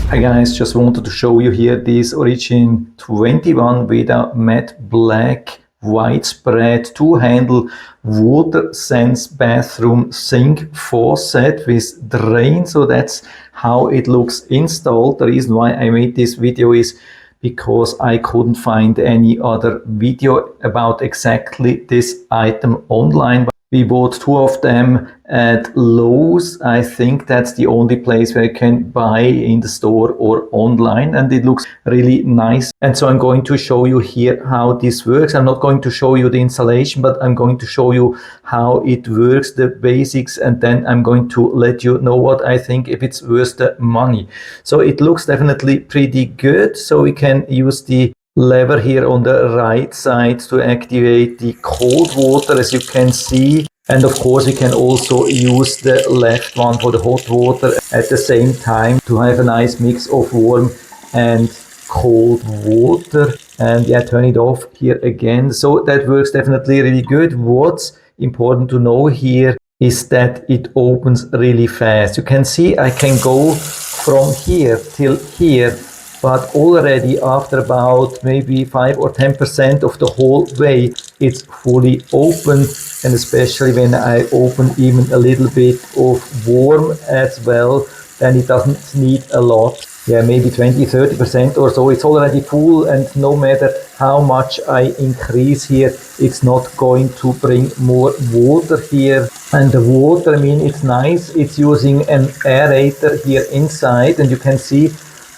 Hi guys, just wanted to show you here this Origin 21 Veda Matte Black Widespread two-handle WaterSense Bathroom Sink Faucet with drain. So that's how it looks installed. The reason why I made this video is because I couldn't find any other video about exactly this item online. We bought two of them at Lowe's. I think that's the only place where you can buy in the store or online, and it looks really nice. And so I'm going to show you here how this works. I'm not going to show you the installation, but I'm going to show you how it works, the basics, and then I'm going to let you know what I think, if it's worth the money. So it looks definitely pretty good. So we can use the lever here on the right side to activate the cold water, as you can see, and of course we can also use the left one for the hot water at the same time to have a nice mix of warm and cold water. And yeah, turn it off here again. So that works definitely really good. What's important to know here is that it opens really fast. You can see I can go from here till here, but already after about maybe 5 or 10% of the whole way, it's fully open. And especially when I open even a little bit of warm as well, then it doesn't need a lot. Yeah, maybe 20-30% or so. It's already full, and no matter how much I increase here, it's not going to bring more water here. And the water, I mean, it's nice. It's using an aerator here inside, and you can see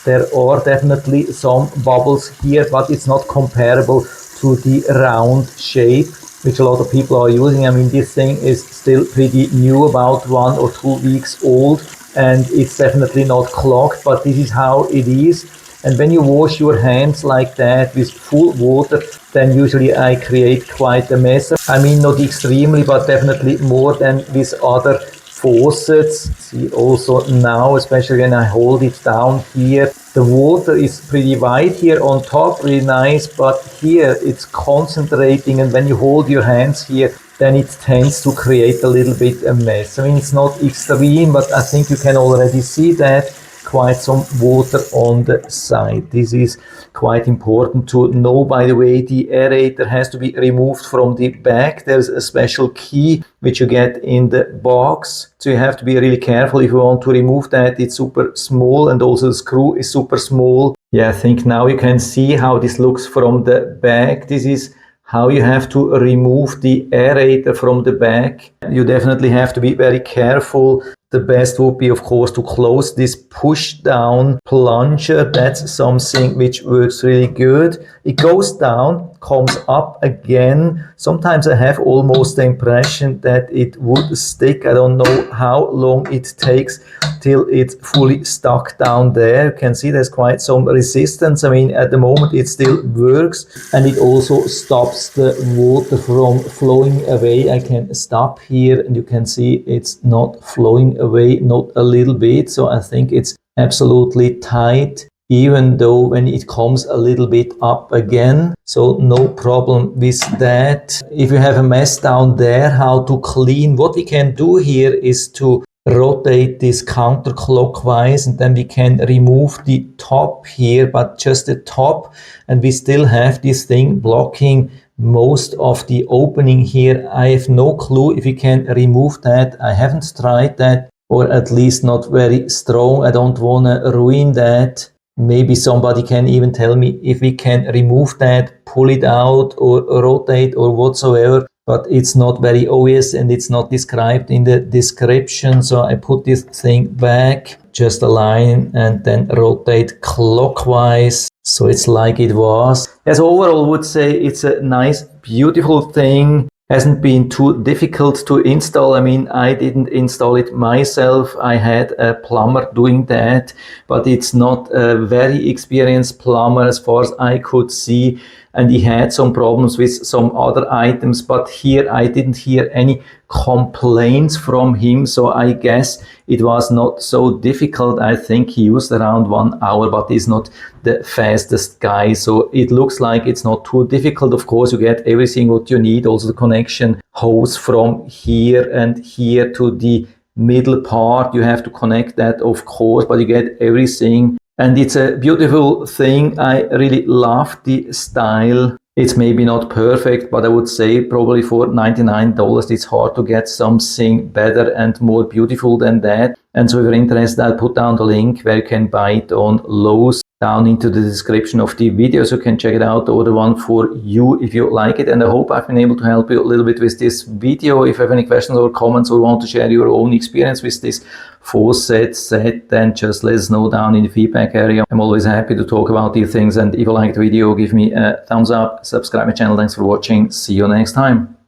there are definitely some bubbles here, but it's not comparable to the round shape which a lot of people are using. I mean, this thing is still pretty new, about 1 or 2 weeks old, and it's definitely not clogged, but this is how it is. And when you wash your hands like that with full water, then usually I create quite a mess. I mean, not extremely, but definitely more than with other faucets. See also now, especially when I hold it down here, the water is pretty white here on top, really nice, but here it's concentrating, and when you hold your hands here, then it tends to create a little bit a mess. I mean, it's not extreme, but I think you can already see that quite some water on the side. This is quite important to know. By the way, the aerator has to be removed from the back. There's a special key which you get in the box, so you have to be really careful if you want to remove that. It's super small, and also the screw is super small. Yeah, I think now you can see how this looks from the back. This is how you have to remove the aerator from the back. You definitely have to be very careful. The best would be, of course, to close this push-down plunger. That's something which works really good. It goes down, comes up again. Sometimes I have almost the impression that it would stick. I don't know how long it takes till it's fully stuck down there. You can see there's quite some resistance. I mean, at the moment it still works, and it also stops the water from flowing away. I can stop here, and you can see it's not flowing away, not a little bit. So I think it's absolutely tight, even though when it comes a little bit up again. So no problem with that. If you have a mess down there, how to clean, what we can do here is to rotate this counterclockwise, and then we can remove the top here, but just the top, and we still have this thing blocking most of the opening here. I have no clue if we can remove that. I haven't tried that, or at least not very strong. I don't want to ruin that. Maybe somebody can even tell me if we can remove that, pull it out or rotate or whatsoever, but it's not very obvious and it's not described in the description. So I put this thing back, just align and then rotate clockwise. So it's like it was. As overall, I would say it's a nice, beautiful thing. Hasn't been too difficult to install. I mean, I didn't install it myself. I had a plumber doing that, but it's not a very experienced plumber as far as I could see. And he had some problems with some other items, but here I didn't hear any complaints from him. So I guess it was not so difficult. I think he used around 1 hour, but he's not the fastest guy. So it looks like it's not too difficult. Of course, you get everything what you need. Also the connection hose from here and here to the middle part. You have to connect that, of course, but you get everything. And it's a beautiful thing. I really love the style. It's maybe not perfect, but I would say probably for $99 it's hard to get something better and more beautiful than that. And so if you're interested, I'll put down the link where you can buy it on Lowe's down into the description of the video, so you can check it out, or the one for you if you like it. And I hope I've been able to help you a little bit with this video. If you have any questions or comments or want to share your own experience with this faucet set, then just let us know down in the feedback area. I'm always happy to talk about these things, and if you like the video, give me a thumbs up, subscribe my channel. Thanks for watching. See you next time.